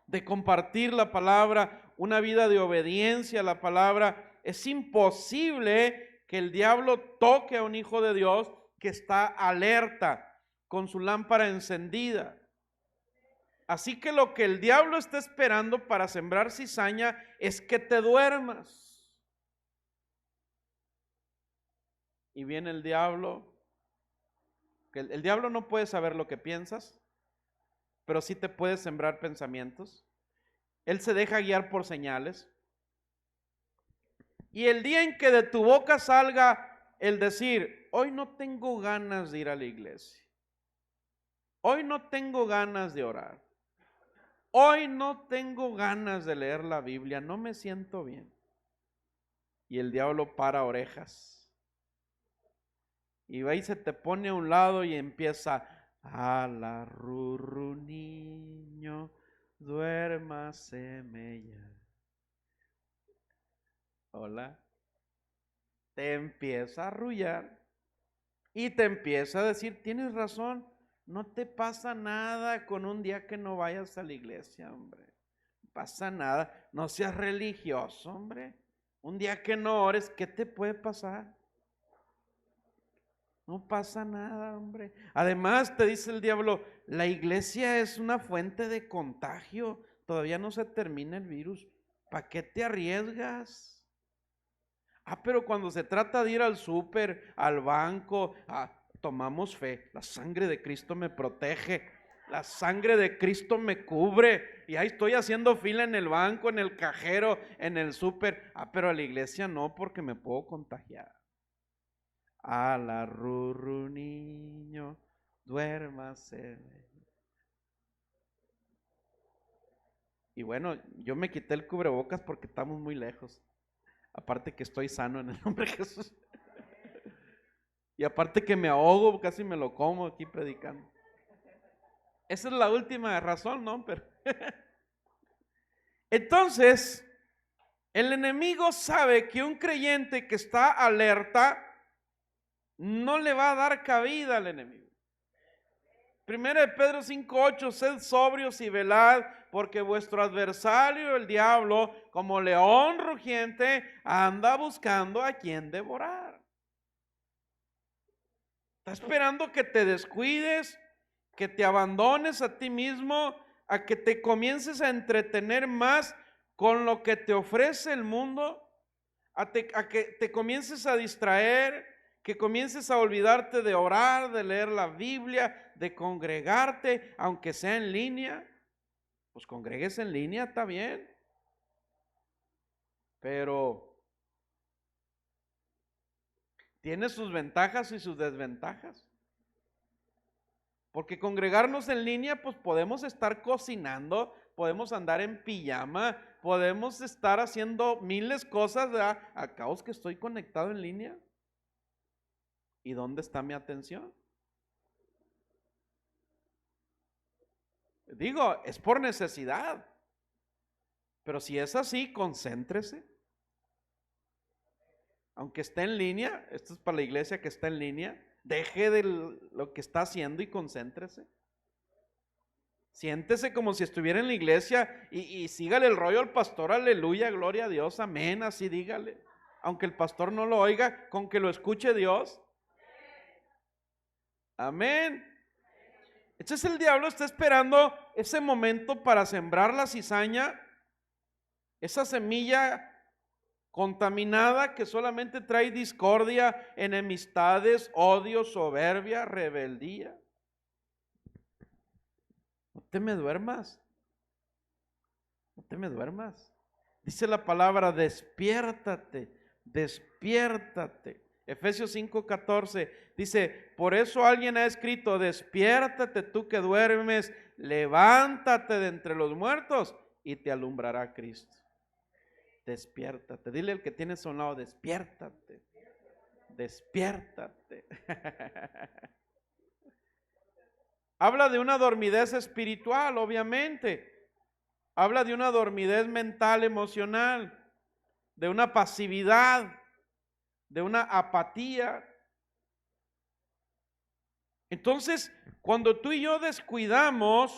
de compartir la palabra, una vida de obediencia a la palabra, es imposible que el diablo toque a un hijo de Dios que está alerta, con su lámpara encendida. Así que lo que el diablo está esperando para sembrar cizaña es que te duermas. Y viene el diablo, que el diablo no puede saber lo que piensas, pero sí te puede sembrar pensamientos. Él se deja guiar por señales. Y el día en que de tu boca salga el decir, hoy no tengo ganas de ir a la iglesia, hoy no tengo ganas de orar, hoy no tengo ganas de leer la Biblia, no me siento bien. Y el diablo para orejas. Y va y se te pone a un lado y empieza, ala rurru niño, duérmaseme ya. Hola. Te empieza a arrullar y te empieza a decir, tienes razón, no te pasa nada con un día que no vayas a la iglesia, hombre. No pasa nada, no seas religioso, hombre. Un día que no ores, ¿qué te puede pasar? No pasa nada, hombre. Además, te dice el diablo, la iglesia es una fuente de contagio. Todavía no se termina el virus. ¿Para qué te arriesgas? Pero cuando se trata de ir al súper, al banco, tomamos fe. La sangre de Cristo me protege. La sangre de Cristo me cubre. Y ahí estoy haciendo fila en el banco, en el cajero, en el súper. Pero a la iglesia no, porque me puedo contagiar. Ala rurru niño, duérmase. Y bueno, yo me quité el cubrebocas porque estamos muy lejos. Aparte que estoy sano en el nombre de Jesús. Y aparte que me ahogo, casi me lo como aquí predicando. Esa es la última razón, ¿no? Pero entonces, el enemigo sabe que un creyente que está alerta no le va a dar cabida al enemigo. Primera de Pedro 5:8, sed sobrios y velad, porque vuestro adversario, el diablo, como león rugiente, anda buscando a quien devorar. Está esperando que te descuides, que te abandones a ti mismo, a que te comiences a entretener más con lo que te ofrece el mundo, a que te comiences a distraer, que comiences a olvidarte de orar, de leer la Biblia, de congregarte, aunque sea en línea. Pues congregues en línea, está bien, pero tiene sus ventajas y sus desventajas. Porque congregarnos en línea, pues podemos estar cocinando, podemos andar en pijama, podemos estar haciendo miles de cosas, ¿verdad? Acabo que estoy conectado en línea. ¿Y dónde está mi atención? Digo, es por necesidad. Pero si es así, concéntrese. Aunque esté en línea, esto es para la iglesia que está en línea, deje de lo que está haciendo y concéntrese. Siéntese como si estuviera en la iglesia y sígale el rollo al pastor, aleluya, gloria a Dios, amén, así dígale. Aunque el pastor no lo oiga, con que lo escuche Dios. Amén. Entonces el diablo está esperando ese momento para sembrar la cizaña, esa semilla contaminada que solamente trae discordia, enemistades, odio, soberbia, rebeldía. No te me duermas. No te me duermas. Dice la palabra, despiértate, despiértate. Efesios 5:14 dice, por eso alguien ha escrito, despiértate tú que duermes, levántate de entre los muertos y te alumbrará Cristo. Despiértate. Dile al que tienes a un lado, despiértate, despiértate. Habla de una dormidez espiritual, obviamente. Habla de una dormidez mental, emocional, de una pasividad, de una apatía. Entonces, cuando tú y yo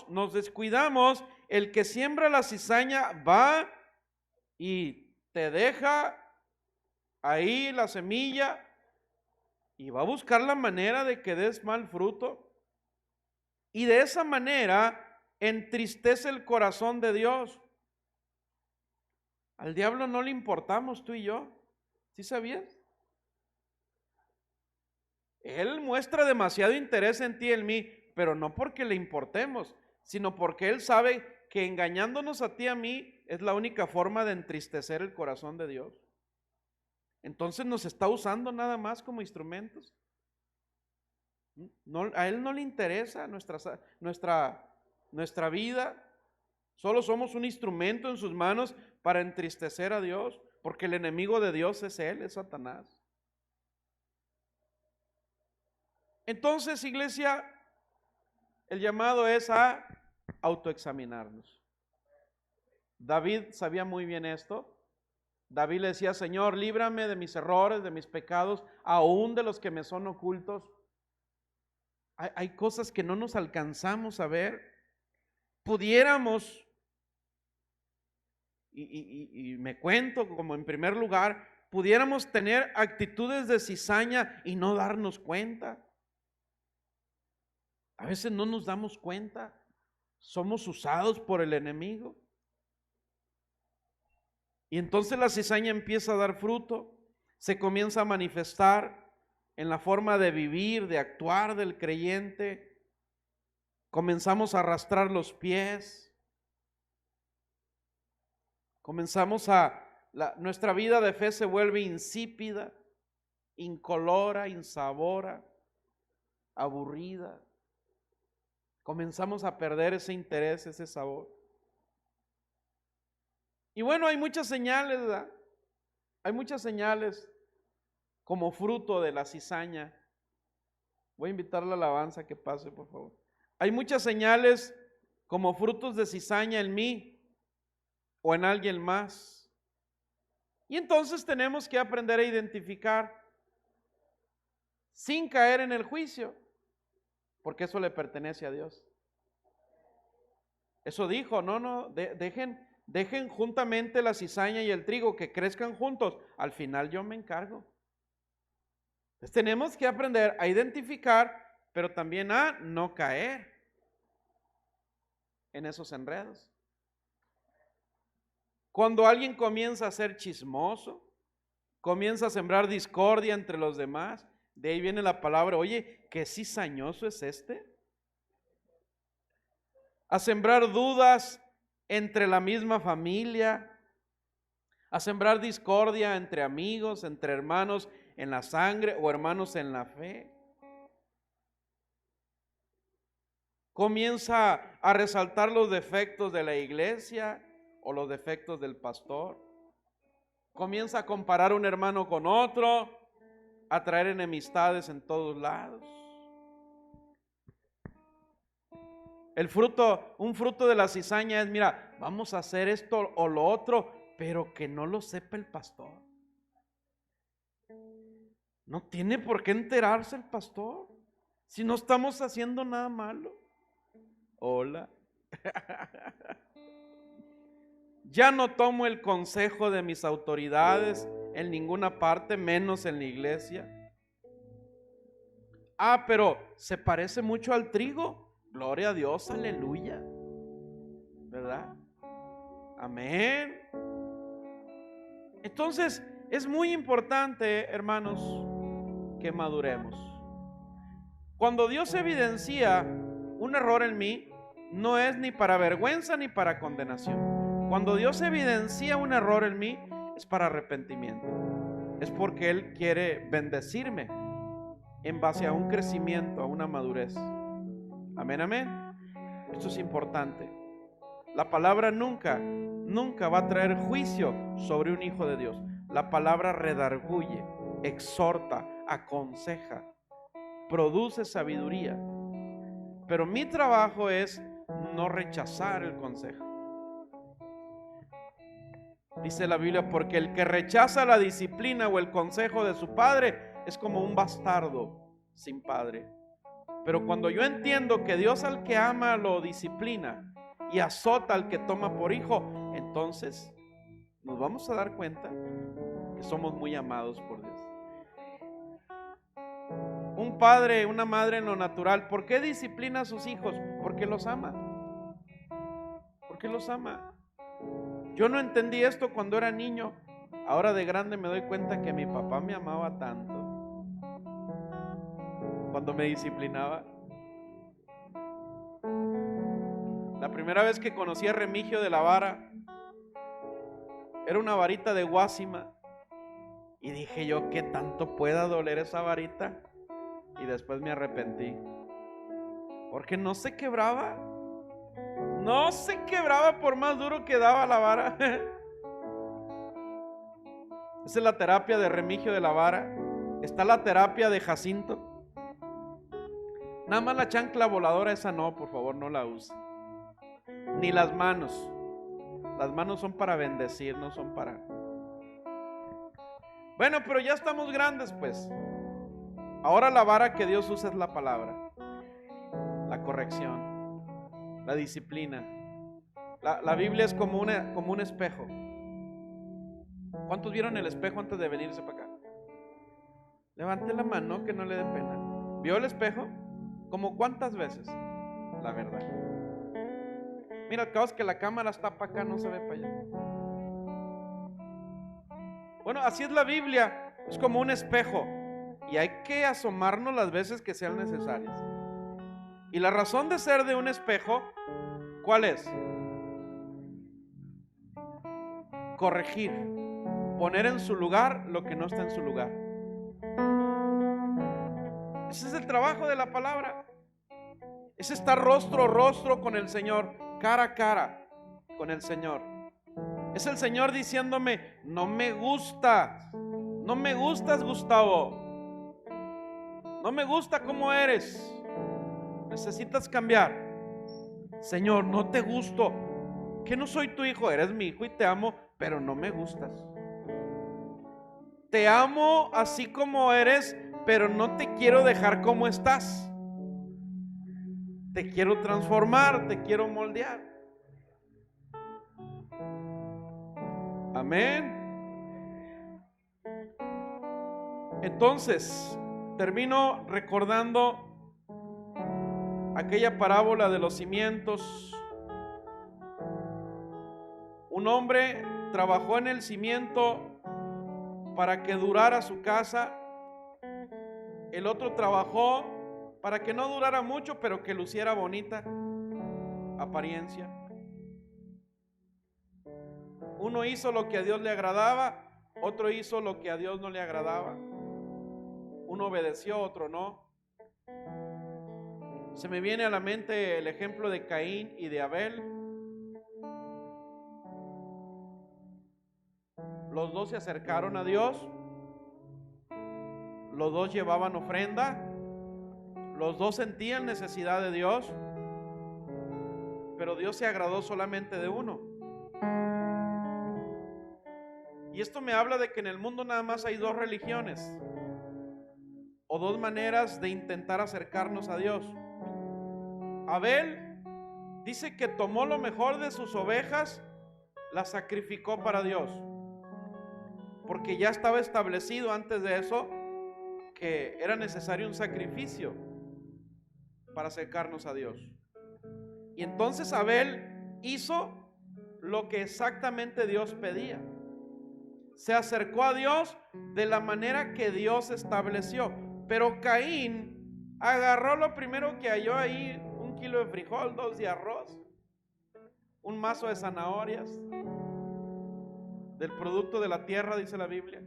nos descuidamos, el que siembra la cizaña va y te deja ahí la semilla y va a buscar la manera de que des mal fruto. Y de esa manera entristece el corazón de Dios. Al diablo no le importamos tú y yo. ¿Sí sabías? Él muestra demasiado interés en ti y en mí, pero no porque le importemos, sino porque Él sabe que engañándonos a ti y a mí es la única forma de entristecer el corazón de Dios. Entonces nos está usando nada más como instrumentos. No, a Él no le interesa nuestra vida. Solo somos un instrumento en sus manos para entristecer a Dios, porque el enemigo de Dios es Él, es Satanás. Entonces, iglesia, el llamado es a autoexaminarnos. David sabía muy bien esto. David le decía, Señor, líbrame de mis errores, de mis pecados, aún de los que me son ocultos. Hay cosas que no nos alcanzamos a ver. Pudiéramos, y me cuento como en primer lugar, pudiéramos tener actitudes de cizaña y no darnos cuenta. A veces no nos damos cuenta. Somos usados por el enemigo. Y entonces la cizaña empieza a dar fruto, se comienza a manifestar en la forma de vivir, de actuar del creyente. Comenzamos a arrastrar los pies. Nuestra vida de fe se vuelve insípida, incolora, insabora, aburrida. Comenzamos a perder ese interés, ese sabor. Y bueno, hay muchas señales, ¿verdad? Hay muchas señales como fruto de la cizaña. Voy a invitar a la alabanza que pase, por favor. Hay muchas señales como frutos de cizaña en mí o en alguien más. Y entonces tenemos que aprender a identificar sin caer en el juicio, porque eso le pertenece a Dios. Eso dijo, dejen juntamente la cizaña y el trigo, que crezcan juntos. Al final yo me encargo. Entonces tenemos que aprender a identificar, pero también a no caer en esos enredos. Cuando alguien comienza a ser chismoso, comienza a sembrar discordia entre los demás, de ahí viene la palabra, oye, ¿qué cizañoso es este? A sembrar dudas entre la misma familia, a sembrar discordia entre amigos, entre hermanos en la sangre o hermanos en la fe. Comienza a resaltar los defectos de la iglesia o los defectos del pastor. Comienza a comparar un hermano con otro, a traer enemistades en todos lados. Un fruto de la cizaña es, mira, vamos a hacer esto o lo otro, pero que no lo sepa el pastor. No tiene por qué enterarse el pastor si no estamos haciendo nada malo. Hola. Ya no tomo el consejo de mis autoridades en ninguna parte, menos en la iglesia. Pero se parece mucho al trigo. Gloria a Dios, aleluya. ¿Verdad? Amén. Entonces, es muy importante, hermanos, que maduremos. Cuando Dios evidencia un error en mí, no es ni para vergüenza ni para condenación. Cuando Dios evidencia un error en mí, es para arrepentimiento. Es porque Él quiere bendecirme en base a un crecimiento, a una madurez. Amén, amén. Esto es importante. La palabra nunca va a traer juicio sobre un hijo de Dios. La palabra redarguye, exhorta, aconseja, produce sabiduría. Pero mi trabajo es no rechazar el consejo. Dice la Biblia, porque el que rechaza la disciplina o el consejo de su padre es como un bastardo sin padre. Pero cuando yo entiendo que Dios al que ama lo disciplina y azota al que toma por hijo, entonces nos vamos a dar cuenta que somos muy amados por Dios. Un padre, una madre en lo natural, ¿por qué disciplina a sus hijos? Porque los ama. Porque los ama. Yo no entendí esto cuando era niño. Ahora de grande me doy cuenta que mi papá me amaba tanto cuando me disciplinaba. La primera vez que conocí a Remigio de la Vara, era una varita de guásima. Y dije yo, ¿qué tanto pueda doler esa varita? Y después me arrepentí. Porque no se quebraba. No se quebraba por más duro que daba la vara. Esa es la terapia de Remigio de la Vara. Está la terapia de Jacinto. Nada más la chancla voladora, esa no, por favor, no la use. Ni las manos. Las manos son para bendecir, no son para... Bueno, pero ya estamos grandes, pues. Ahora la vara que Dios usa es la palabra, la corrección, la disciplina. La Biblia es como un espejo. ¿Cuántos vieron el espejo antes de venirse para acá? Levante la mano, que no le dé pena. ¿Vio el espejo? ¿Como cuántas veces? La verdad. Mira, al cabo es que la cámara está para acá, no se ve para allá. Bueno, así es la Biblia. Es como un espejo. Y hay que asomarnos las veces que sean necesarias. Y la razón de ser de un espejo, ¿cuál es? Corregir. Poner en su lugar lo que no está en su lugar. Ese es el trabajo de la palabra. Es estar rostro a rostro con el Señor, cara a cara con el Señor. Es el Señor diciéndome, no me gustas, Gustavo. No me gusta cómo eres. Necesitas cambiar. Señor, no te gusto. Que no soy tu hijo, eres mi hijo y te amo, pero no me gustas. Te amo así como eres, pero no te quiero dejar como estás. Te quiero transformar, te quiero moldear. Amén. Entonces, termino recordando aquella parábola de los cimientos. Un hombre trabajó en el cimiento para que durara su casa. El otro trabajó para que no durara mucho, pero que luciera bonita apariencia. Uno hizo lo que a Dios le agradaba, otro hizo lo que a Dios no le agradaba. Uno obedeció, otro no. Se me viene a la mente el ejemplo de Caín y de Abel. Los dos se acercaron a Dios. Los dos llevaban ofrenda. Los dos sentían necesidad de Dios. Pero Dios se agradó solamente de uno. Y esto me habla de que en el mundo nada más hay dos religiones o dos maneras de intentar acercarnos a Dios. Abel dice que tomó lo mejor de sus ovejas, las sacrificó para Dios, porque ya estaba establecido antes de eso que era necesario un sacrificio para acercarnos a Dios. Y entonces Abel hizo lo que exactamente Dios pedía. Se acercó a Dios de la manera que Dios estableció. Pero Caín agarró lo primero que halló ahí, 1 kilo de frijol, 2 de arroz, un mazo de zanahorias, del producto de la tierra, dice la Biblia.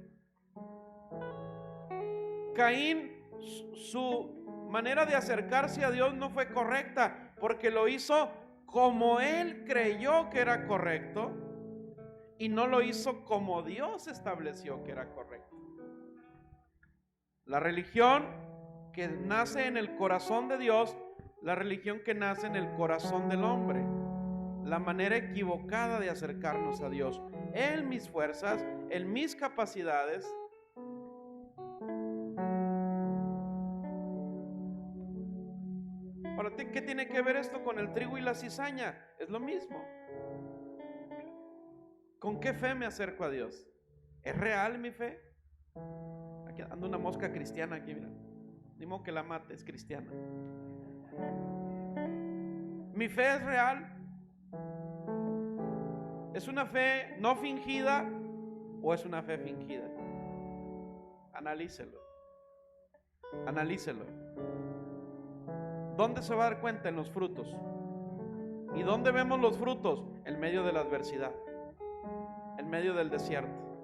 Caín, su manera de acercarse a Dios no fue correcta, porque lo hizo como él creyó que era correcto y no lo hizo como Dios estableció que era correcto. La religión que nace en el corazón de Dios, la religión que nace en el corazón del hombre, la manera equivocada de acercarnos a Dios, en mis fuerzas, en mis capacidades. Ahora, ¿qué tiene que ver esto con el trigo y la cizaña? Es lo mismo. ¿Con qué fe me acerco a Dios? ¿Es real mi fe? Aquí anda una mosca cristiana aquí, mira. Ni modo que la mate, es cristiana. ¿Mi fe es real? ¿Es una fe no fingida o es una fe fingida? Analícelo. Analícelo. ¿Dónde se va a dar cuenta? En los frutos. ¿Y dónde vemos los frutos? En medio de la adversidad, en medio del desierto.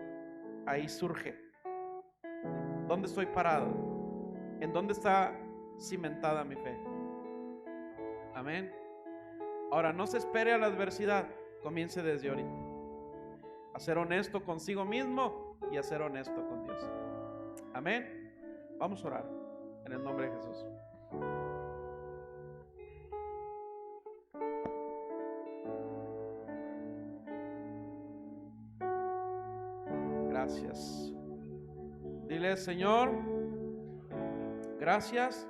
Ahí surge. ¿Dónde estoy parado? ¿En dónde está cimentada mi fe? Amén. Ahora, no se espere a la adversidad, comience desde ahorita a ser honesto consigo mismo y a ser honesto con Dios. Amén. Vamos a orar en el nombre de Jesús. Gracias. Dile: Señor, gracias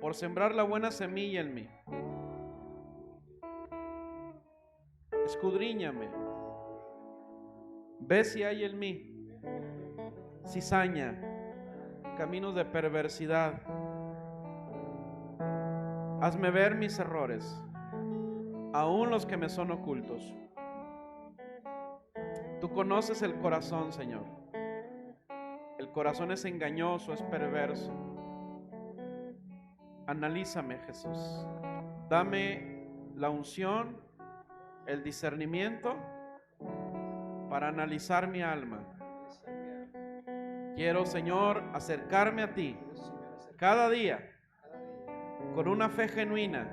por sembrar la buena semilla en mí. Escudriñame. Ve si hay en mí cizaña, caminos de perversidad. Hazme ver mis errores, aún los que me son ocultos. Tú conoces el corazón, Señor. El corazón es engañoso, es perverso. Analízame, Jesús. Dame la unción, el discernimiento para analizar mi alma. Quiero, Señor, acercarme a ti cada día con una fe genuina,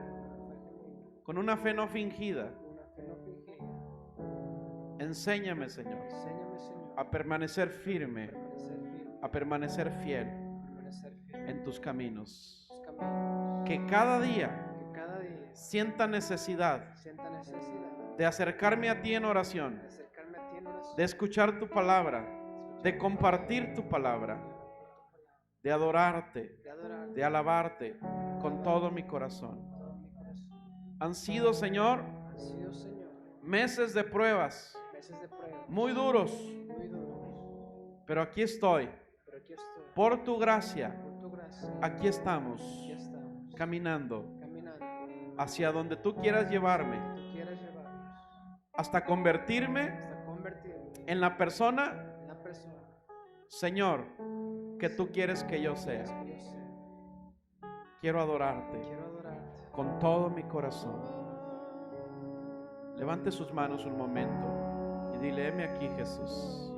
con una fe no fingida. Enséñame, Señor, a permanecer firme, a permanecer fiel en tus caminos. Que cada día sienta necesidad de acercarme a ti en oración, de escuchar tu palabra, de compartir tu palabra, de adorarte, de alabarte con todo mi corazón. Han sido, Señor, meses de pruebas muy duros, pero aquí estoy. Por tu gracia, aquí estamos, caminando hacia donde tú quieras llevarme, hasta convertirme en la persona, Señor, que tú quieres que yo sea. Quiero adorarte con todo mi corazón. Levante sus manos un momento y dile: heme aquí, Jesús.